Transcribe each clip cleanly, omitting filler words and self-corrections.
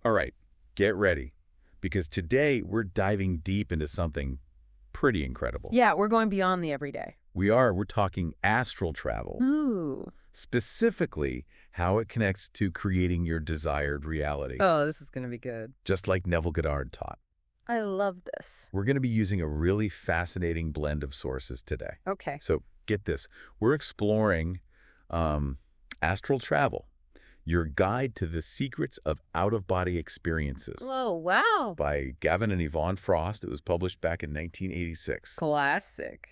All right, get ready, because today we're diving deep into something pretty incredible. Yeah, we're going beyond the everyday. We're talking astral travel, Ooh. specifically how it connects to creating your desired reality, Oh, this is going to be good. just like Neville Goddard taught. I love this. We're going to be using a really fascinating blend of sources today. Okay. So get this. We're exploring astral travel, your guide to the secrets of out-of-body experiences Oh, wow. by Gavin and Yvonne Frost. It was published back in 1986. Classic.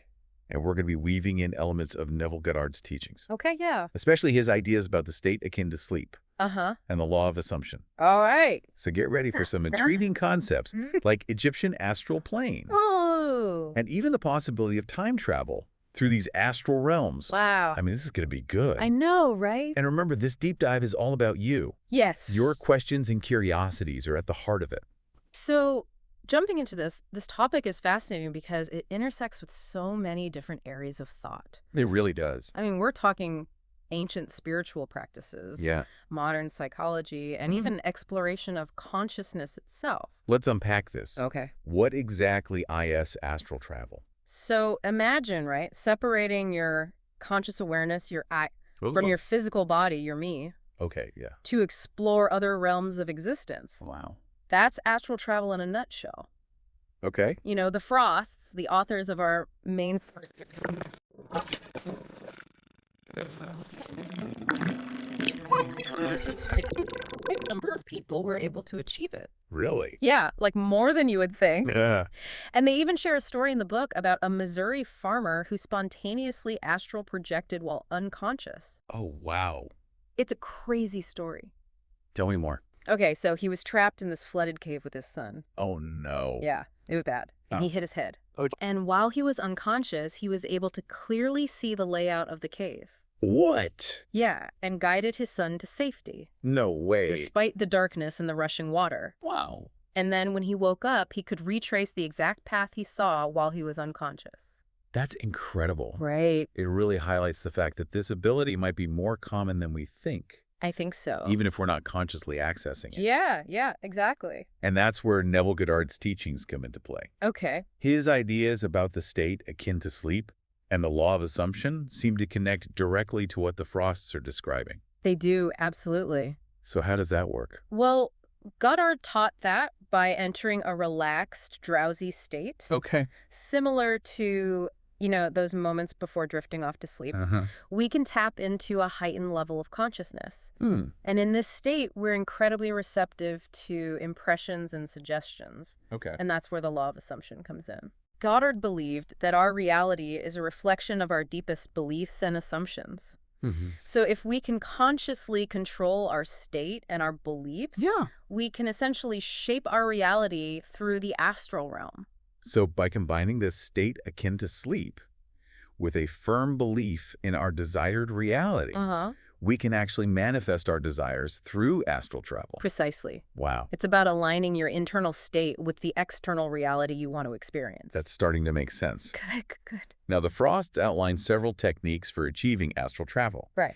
And we're going to be weaving in elements of Neville Goddard's teachings, Okay, yeah. especially his ideas about the state akin to sleep Uh-huh. and the law of assumption. All right. So get ready for some intriguing concepts like Egyptian astral planes Oh. and even the possibility of time travel through these astral realms. Wow. I mean, this is going to be good. I know, right? And remember, this deep dive is all about you. Yes. Your questions and curiosities are at the heart of it. So, jumping into this topic is fascinating because it intersects with so many different areas of thought. It really does. I mean, we're talking ancient spiritual practices, Yeah. modern psychology, and even exploration of consciousness itself. Let's unpack this. Okay. What exactly is astral travel? So imagine, right, separating your conscious awareness, your I, from your physical body, your me, Okay, yeah. to explore other realms of existence. Wow. That's astral travel in a nutshell. Okay. You know, the Frosts, the authors of our main a number of people were able to achieve it. Really? Yeah, like more than you would think. Yeah. And they even share a story in the book about a Missouri farmer who spontaneously astral projected while unconscious. Oh, wow. It's a crazy story. Tell me more. Okay, so he was trapped in this flooded cave with his son. Oh, no. Yeah, it was bad. And he hit his head. Oh. And while he was unconscious, he was able to clearly see the layout of the cave. What? Yeah, and guided his son to safety, No way. despite the darkness and the rushing water. Wow. And then when he woke up, he could retrace the exact path he saw while he was unconscious. That's incredible. Right. It really highlights the fact that this ability might be more common than we think, I think so. even if we're not consciously accessing it. Yeah, exactly. And that's where Neville Goddard's teachings come into play. Okay. His ideas about the state akin to sleep and the law of assumption seem to connect directly to what the Frosts are describing. They do, absolutely. So how does that work? Well, Goddard taught that by entering a relaxed, drowsy state, Okay. similar to, you know, those moments before drifting off to sleep. We can tap into a heightened level of consciousness. And in this state, we're incredibly receptive to impressions and suggestions. Okay. And that's where the law of assumption comes in. Goddard believed that our reality is a reflection of our deepest beliefs and assumptions. So if we can consciously control our state and our beliefs, we can essentially shape our reality through the astral realm. So by combining this state akin to sleep with a firm belief in our desired reality, we can actually manifest our desires through astral travel. Precisely. Wow. It's about aligning your internal state with the external reality you want to experience. That's starting to make sense. Good. Now, the Frosts outline several techniques for achieving astral travel. Right.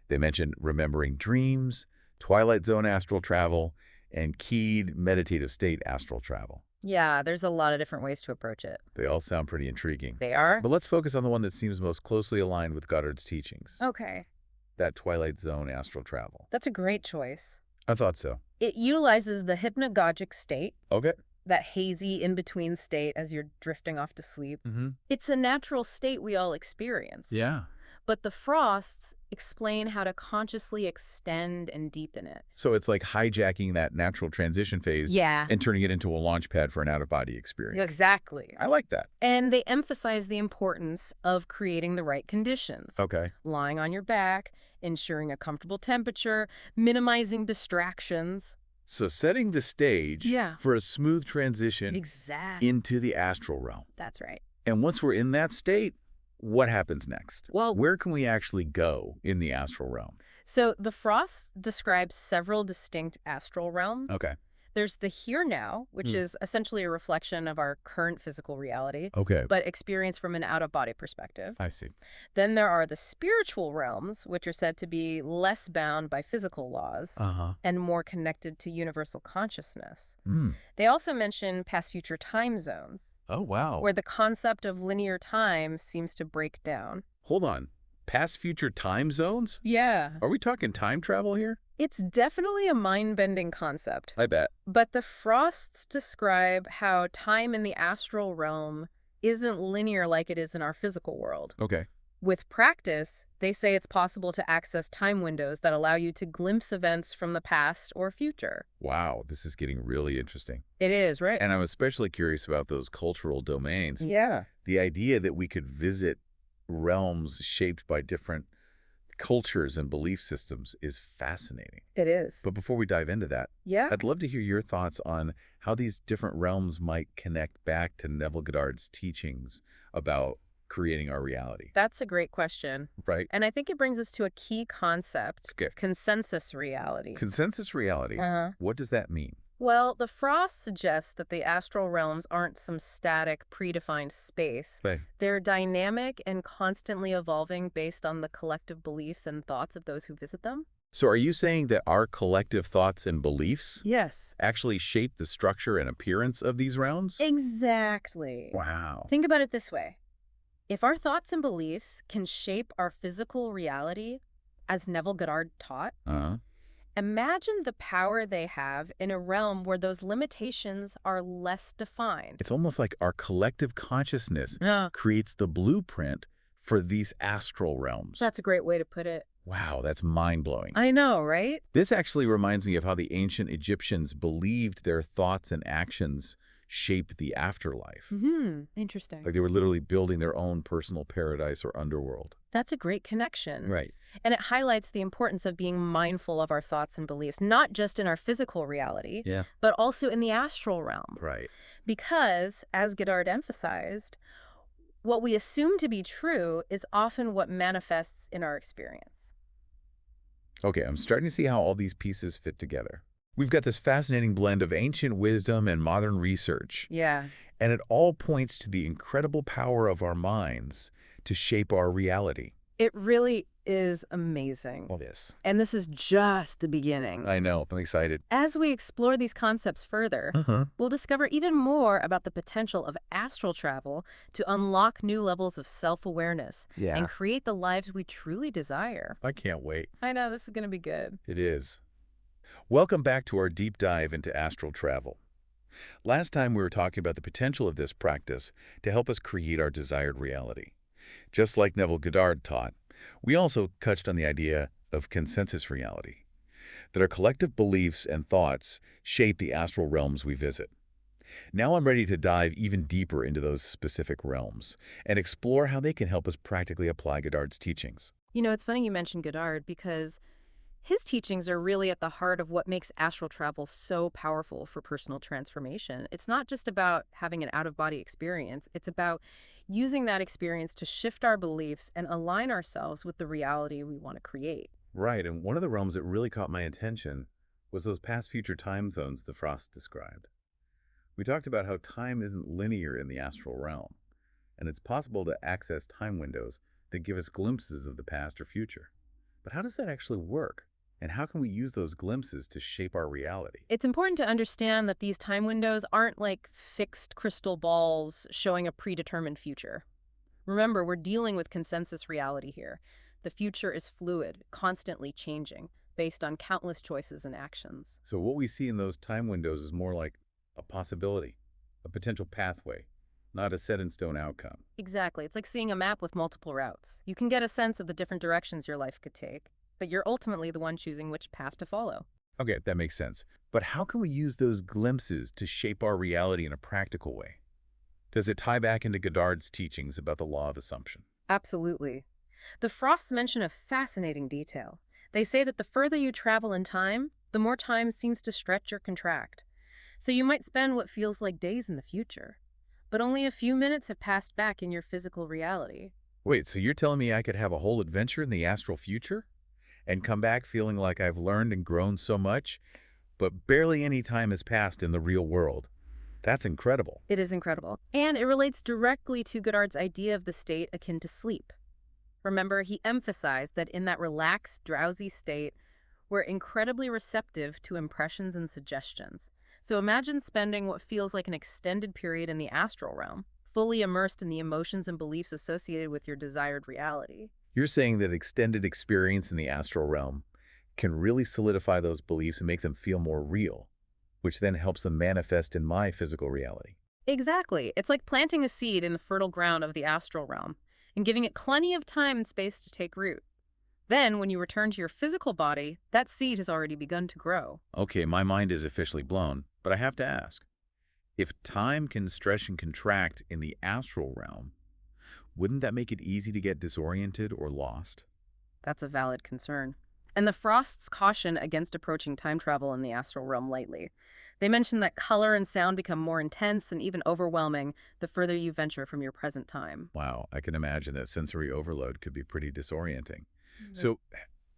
They mentioned remembering dreams, twilight zone astral travel, and keyed meditative state astral travel. Yeah, there's a lot of different ways to approach it. They all sound pretty intriguing. They are? But let's focus on the one that seems most closely aligned with Goddard's teachings. Okay. That twilight zone astral travel. That's a great choice. I thought so. It utilizes the hypnagogic state, Okay. that hazy in-between state as you're drifting off to sleep. It's a natural state we all experience. Yeah. But the Frosts explain how to consciously extend and deepen it. So it's like hijacking that natural transition phase and turning it into a launch pad for an out-of-body experience. Exactly. I like that. And they emphasize the importance of creating the right conditions. Okay. Lying on your back, ensuring a comfortable temperature, minimizing distractions. So setting the stage for a smooth transition into the astral realm. That's right. And once we're in that state, what happens next? Well, where can we actually go in the astral realm? So the Frost describes several distinct astral realms. Okay. There's the here now, which is essentially a reflection of our current physical reality, Okay, but experienced from an out-of-body perspective. I see. Then there are the spiritual realms, which are said to be less bound by physical laws Uh-huh. and more connected to universal consciousness. Hmm. They also mention past-future time zones, Oh, wow. where the concept of linear time seems to break down. Hold on. Past future time zones? Yeah. Are we talking time travel here? It's definitely a mind-bending concept. I bet. But the Frosts describe how time in the astral realm isn't linear like it is in our physical world. Okay. With practice, they say it's possible to access time windows that allow you to glimpse events from the past or future. Wow, this is getting really interesting. It is, right? And I'm especially curious about those cultural domains. Yeah. The idea that we could visit realms shaped by different cultures and belief systems is fascinating. It is. But before we dive into that, Yeah. I'd love to hear your thoughts on how these different realms might connect back to Neville Goddard's teachings about creating our reality. That's a great question. Right? And I think it brings us to a key concept, Okay. consensus reality. Consensus reality. Uh-huh. What does that mean? Well, the Frost suggests that the astral realms aren't some static, predefined space. Right. They're dynamic and constantly evolving based on the collective beliefs and thoughts of those who visit them. So are you saying that our collective thoughts and beliefs Yes. actually shape the structure and appearance of these realms? Exactly. Wow. Think about it this way. If our thoughts and beliefs can shape our physical reality, as Neville Goddard taught, Uh-huh. imagine the power they have in a realm where those limitations are less defined. It's almost like our collective consciousness Yeah. creates the blueprint for these astral realms. That's a great way to put it. Wow, that's mind-blowing. I know, right? This actually reminds me of how the ancient Egyptians believed their thoughts and actions shape the afterlife. Interesting. Like they were literally building their own personal paradise or underworld. That's a great connection. Right. And it highlights the importance of being mindful of our thoughts and beliefs, not just in our physical reality, Yeah. but also in the astral realm. Right. Because, as Goddard emphasized, what we assume to be true is often what manifests in our experience. Okay, I'm starting to see how all these pieces fit together. We've got this fascinating blend of ancient wisdom and modern research, Yeah. and it all points to the incredible power of our minds to shape our reality. It really is amazing. Yes. And this is just the beginning. I know. I'm excited. As we explore these concepts further, we'll discover even more about the potential of astral travel to unlock new levels of self-awareness Yeah. and create the lives we truly desire. I can't wait. I know, this is going to be good. It is. Welcome back to our deep dive into astral travel. Last time we were talking about the potential of this practice to help us create our desired reality. Just like Neville Goddard taught, we also touched on the idea of consensus reality, that our collective beliefs and thoughts shape the astral realms we visit. Now I'm ready to dive even deeper into those specific realms and explore how they can help us practically apply Goddard's teachings. You know, it's funny you mentioned Goddard because his teachings are really at the heart of what makes astral travel so powerful for personal transformation. It's not just about having an out-of-body experience. It's about using that experience to shift our beliefs and align ourselves with the reality we want to create. Right, and one of the realms that really caught my attention was those past-future time zones the Frost described. We talked about how time isn't linear in the astral realm, and it's possible to access time windows that give us glimpses of the past or future. But how does that actually work? And how can we use those glimpses to shape our reality? It's important to understand that these time windows aren't like fixed crystal balls showing a predetermined future. Remember, we're dealing with consensus reality here. The future is fluid, constantly changing, based on countless choices and actions. So what we see in those time windows is more like a possibility, a potential pathway, not a set-in-stone outcome. Exactly. It's like seeing a map with multiple routes. You can get a sense of the different directions your life could take, but you're ultimately the one choosing which path to follow. Okay, that makes sense. But how can we use those glimpses to shape our reality in a practical way? Does it tie back into Goddard's teachings about the law of assumption? Absolutely. The Frosts mention a fascinating detail. They say that the further you travel in time, the more time seems to stretch or contract. So you might spend what feels like days in the future, but only a few minutes have passed back in your physical reality. Wait, so you're telling me I could have a whole adventure in the astral future? And come back feeling like I've learned and grown so much, but barely any time has passed in the real world. That's incredible. It is incredible. And it relates directly to Goddard's idea of the state akin to sleep. Remember, he emphasized that in that relaxed, drowsy state, we're incredibly receptive to impressions and suggestions. So imagine spending what feels like an extended period in the astral realm, fully immersed in the emotions and beliefs associated with your desired reality. You're saying that extended experience in the astral realm can really solidify those beliefs and make them feel more real, which then helps them manifest in my physical reality. Exactly. It's like planting a seed in the fertile ground of the astral realm and giving it plenty of time and space to take root. Then, when you return to your physical body, that seed has already begun to grow. Okay, my mind is officially blown, but I have to ask, if time can stretch and contract in the astral realm, wouldn't that make it easy to get disoriented or lost? That's a valid concern. And the Frosts caution against approaching time travel in the astral realm lightly. They mention that color and sound become more intense and even overwhelming the further you venture from your present time. Wow, I can imagine that sensory overload could be pretty disorienting. Mhm. So,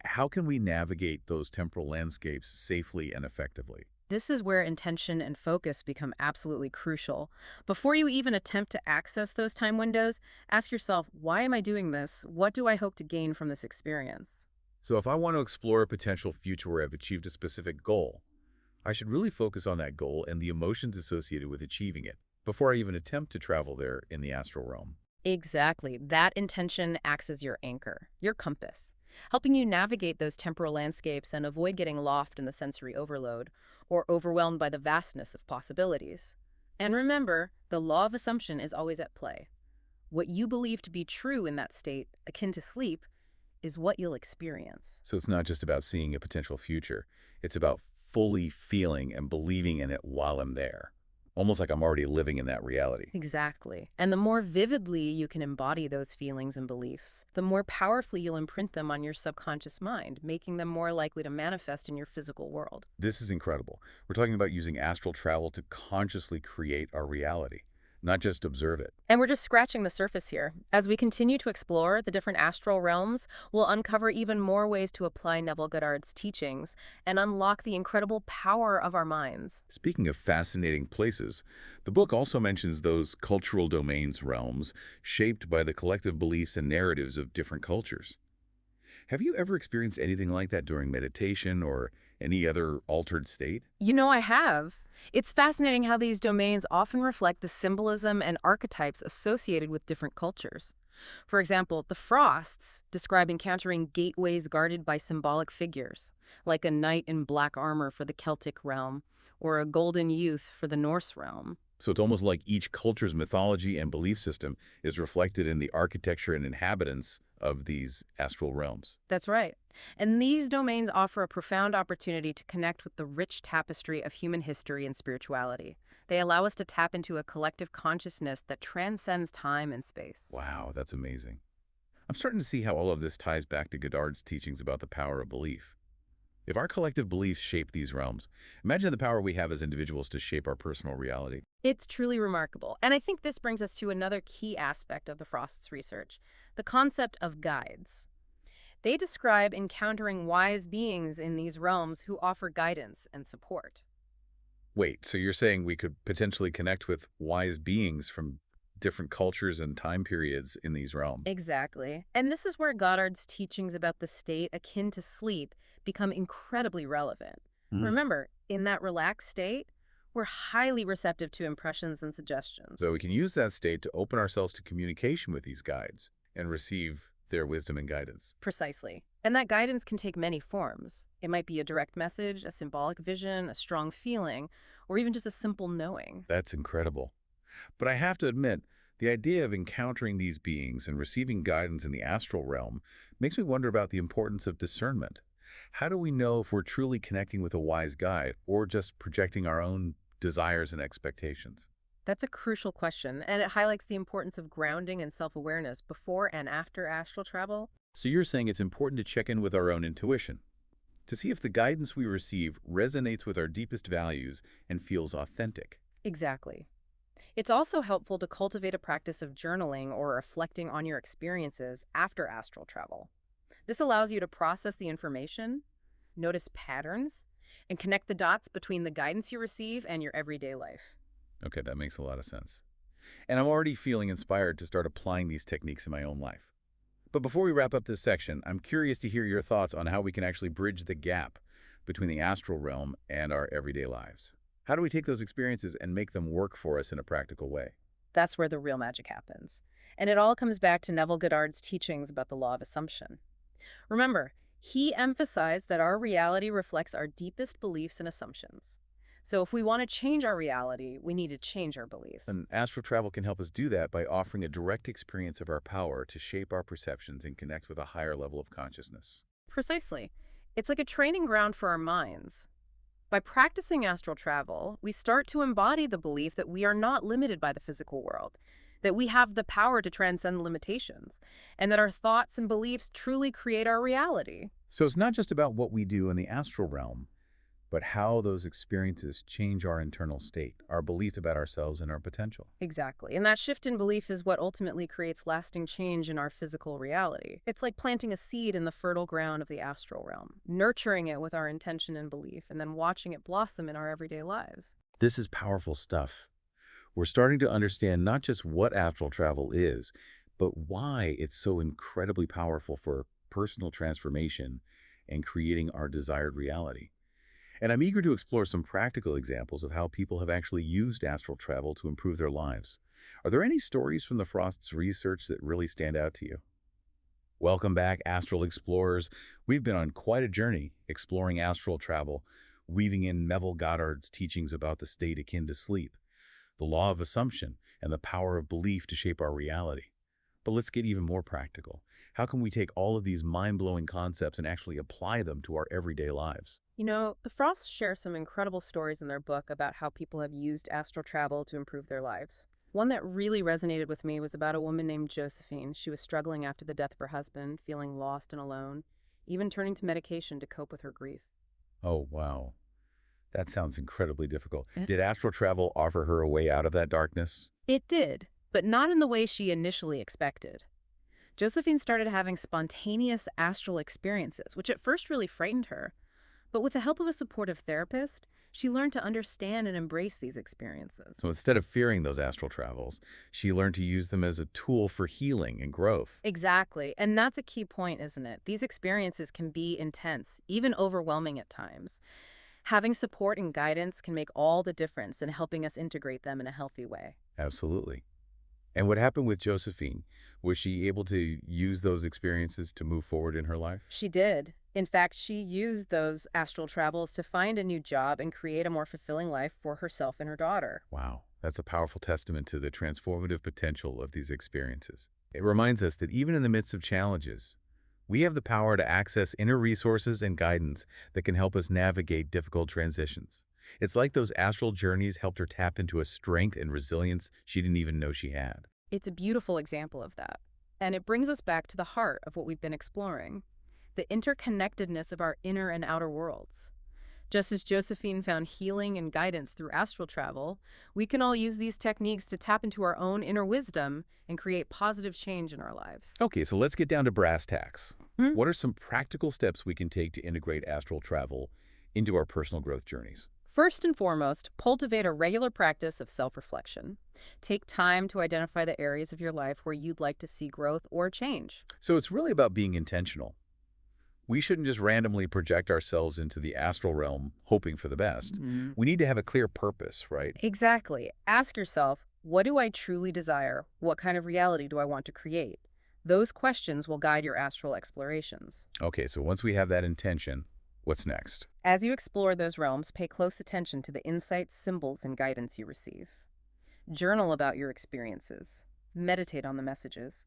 how can we navigate those temporal landscapes safely and effectively? This is where intention and focus become absolutely crucial. Before you even attempt to access those time windows, ask yourself, why am I doing this? What do I hope to gain from this experience? So, if I want to explore a potential future where I've achieved a specific goal, I should really focus on that goal and the emotions associated with achieving it before I even attempt to travel there in the astral realm. Exactly. That intention acts as your anchor, your compass, helping you navigate those temporal landscapes and avoid getting lost in the sensory overload or overwhelmed by the vastness of possibilities. And remember, the law of assumption is always at play. What you believe to be true in that state, akin to sleep, is what you'll experience. So, it's not just about seeing a potential future, it's about fully feeling and believing in it while I'm there. Almost like I'm already living in that reality. Exactly. And the more vividly you can embody those feelings and beliefs, the more powerfully you'll imprint them on your subconscious mind, making them more likely to manifest in your physical world. This is incredible. We're talking about using astral travel to consciously create our reality, not just observe it. And we're just scratching the surface here. As we continue to explore the different astral realms, we'll uncover even more ways to apply Neville Goddard's teachings and unlock the incredible power of our minds. Speaking of fascinating places, the book also mentions those cultural domains realms shaped by the collective beliefs and narratives of different cultures. Have you ever experienced anything like that during meditation or any other altered state? You know, I have. It's fascinating how these domains often reflect the symbolism and archetypes associated with different cultures. For example, the Frosts describe encountering gateways guarded by symbolic figures, like a knight in black armor for the Celtic realm, or a golden youth for the Norse realm. So it's almost like each culture's mythology and belief system is reflected in the architecture and inhabitants of these astral realms. That's right. And these domains offer a profound opportunity to connect with the rich tapestry of human history and spirituality. They allow us to tap into a collective consciousness that transcends time and space. Wow, that's amazing. I'm starting to see how all of this ties back to Goddard's teachings about the power of belief. If our collective beliefs shape these realms, imagine the power we have as individuals to shape our personal reality. It's truly remarkable. And I think this brings us to another key aspect of the Frost's research, the concept of guides. They describe encountering wise beings in these realms who offer guidance and support. Wait, so you're saying we could potentially connect with wise beings from different cultures and time periods in these realms? Exactly. And this is where Goddard's teachings about the state akin to sleep become incredibly relevant. Mhm. Remember, in that relaxed state, we're highly receptive to impressions and suggestions. So we can use that state to open ourselves to communication with these guides and receive their wisdom and guidance. Precisely. And that guidance can take many forms. It might be a direct message, a symbolic vision, a strong feeling, or even just a simple knowing. That's incredible. But I have to admit, the idea of encountering these beings and receiving guidance in the astral realm makes me wonder about the importance of discernment. How do we know if we're truly connecting with a wise guide or just projecting our own desires and expectations? That's a crucial question, and it highlights the importance of grounding and self-awareness before and after astral travel. So you're saying it's important to check in with our own intuition, to see if the guidance we receive resonates with our deepest values and feels authentic. Exactly. It's also helpful to cultivate a practice of journaling or reflecting on your experiences after astral travel. This allows you to process the information, notice patterns, and connect the dots between the guidance you receive and your everyday life. Okay, that makes a lot of sense. And I'm already feeling inspired to start applying these techniques in my own life. But before we wrap up this section, I'm curious to hear your thoughts on how we can actually bridge the gap between the astral realm and our everyday lives. How do we take those experiences and make them work for us in a practical way? That's where the real magic happens. And it all comes back to Neville Goddard's teachings about the law of assumption. Remember, he emphasized that our reality reflects our deepest beliefs and assumptions. So if we want to change our reality, we need to change our beliefs. And astral travel can help us do that by offering a direct experience of our power to shape our perceptions and connect with a higher level of consciousness. Precisely. It's like a training ground for our minds. By practicing astral travel, we start to embody the belief that we are not limited by the physical world, that we have the power to transcend limitations, and that our thoughts and beliefs truly create our reality. So it's not just about what we do in the astral realm, but how those experiences change our internal state, our belief about ourselves and our potential. Exactly. And that shift in belief is what ultimately creates lasting change in our physical reality. It's like planting a seed in the fertile ground of the astral realm, nurturing it with our intention and belief, and then watching it blossom in our everyday lives. This is powerful stuff. We're starting to understand not just what astral travel is, but why it's so incredibly powerful for personal transformation and creating our desired reality. And I'm eager to explore some practical examples of how people have actually used astral travel to improve their lives. Are there any stories from the Frost's research that really stand out to you? Welcome back, Astral Explorers. We've been on quite a journey exploring astral travel, weaving in Neville Goddard's teachings about the state akin to sleep, the law of assumption, and the power of belief to shape our reality. But let's get even more practical. How can we take all of these mind-blowing concepts and actually apply them to our everyday lives? You know, the Frosts share some incredible stories in their book about how people have used astral travel to improve their lives. One that really resonated with me was about a woman named Josephine. She was struggling after the death of her husband, feeling lost and alone, even turning to medication to cope with her grief. Oh, wow. That sounds incredibly difficult. Did astral travel offer her a way out of that darkness? It did, but not in the way she initially expected. Josephine started having spontaneous astral experiences, which at first really frightened her. But with the help of a supportive therapist, she learned to understand and embrace these experiences. So instead of fearing those astral travels, she learned to use them as a tool for healing and growth. Exactly. And that's a key point, isn't it? These experiences can be intense, even overwhelming at times. Having support and guidance can make all the difference in helping us integrate them in a healthy way. Absolutely. And what happened with Josephine? Was she able to use those experiences to move forward in her life? She did. In fact, she used those astral travels to find a new job and create a more fulfilling life for herself and her daughter. Wow, that's a powerful testament to the transformative potential of these experiences. It reminds us that even in the midst of challenges, we have the power to access inner resources and guidance that can help us navigate difficult transitions. It's like those astral journeys helped her tap into a strength and resilience she didn't even know she had. It's a beautiful example of that. And it brings us back to the heart of what we've been exploring, the interconnectedness of our inner and outer worlds. Just as Josephine found healing and guidance through astral travel, we can all use these techniques to tap into our own inner wisdom and create positive change in our lives. Okay, so let's get down to brass tacks. What are some practical steps we can take to integrate astral travel into our personal growth journeys? First and foremost, cultivate a regular practice of self-reflection. Take time to identify the areas of your life where you'd like to see growth or change. So it's really about being intentional. We shouldn't just randomly project ourselves into the astral realm hoping for the best. We need to have a clear purpose, right? Exactly. Ask yourself, what do I truly desire? What kind of reality do I want to create? Those questions will guide your astral explorations. Okay, so once we have that intention, what's next? As you explore those realms, pay close attention to the insights, symbols, and guidance you receive. Journal about your experiences. Meditate on the messages,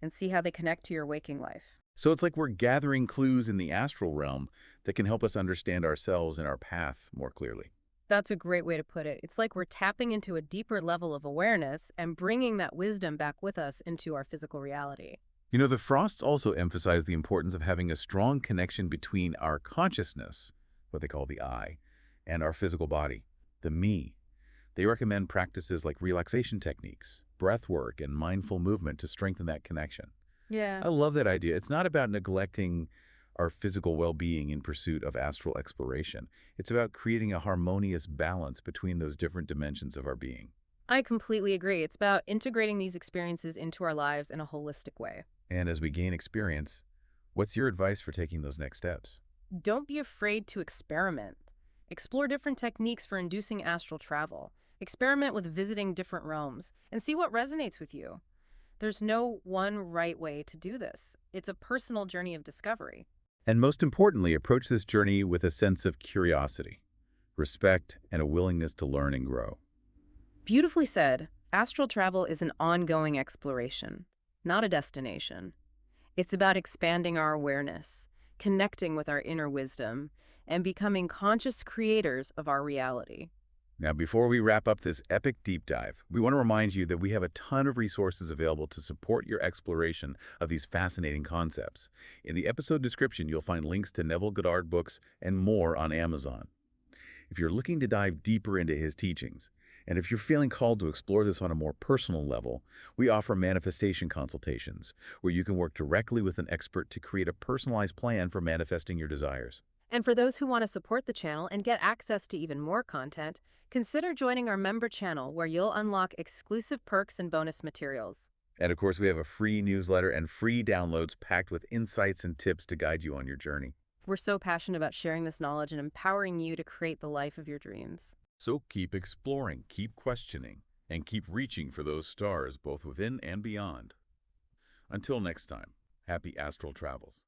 and see how they connect to your waking life. So it's like we're gathering clues in the astral realm that can help us understand ourselves and our path more clearly. That's a great way to put it. It's like we're tapping into a deeper level of awareness and bringing that wisdom back with us into our physical reality. You know, the Frosts also emphasize the importance of having a strong connection between our consciousness, what they call the I, and our physical body, the me. They recommend practices like relaxation techniques, breath work, and mindful movement to strengthen that connection. Yeah. I love that idea. It's not about neglecting our physical well-being in pursuit of astral exploration. It's about creating a harmonious balance between those different dimensions of our being. I completely agree. It's about integrating these experiences into our lives in a holistic way. And as we gain experience, what's your advice for taking those next steps? Don't be afraid to experiment. Explore different techniques for inducing astral travel. Experiment with visiting different realms and see what resonates with you. There's no one right way to do this. It's a personal journey of discovery. And most importantly, approach this journey with a sense of curiosity, respect, and a willingness to learn and grow. Beautifully said. Astral travel is an ongoing exploration, not a destination. It's about expanding our awareness, connecting with our inner wisdom, and becoming conscious creators of our reality. Now, before we wrap up this epic deep dive, we want to remind you that we have a ton of resources available to support your exploration of these fascinating concepts. In the episode description, you'll find links to Neville Goddard books and more on Amazon. If you're looking to dive deeper into his teachings, and if you're feeling called to explore this on a more personal level, we offer manifestation consultations, where you can work directly with an expert to create a personalized plan for manifesting your desires. And for those who want to support the channel and get access to even more content, consider joining our member channel where you'll unlock exclusive perks and bonus materials. And of course, we have a free newsletter and free downloads packed with insights and tips to guide you on your journey. We're so passionate about sharing this knowledge and empowering you to create the life of your dreams. So keep exploring, keep questioning, and keep reaching for those stars both within and beyond. Until next time, happy astral travels.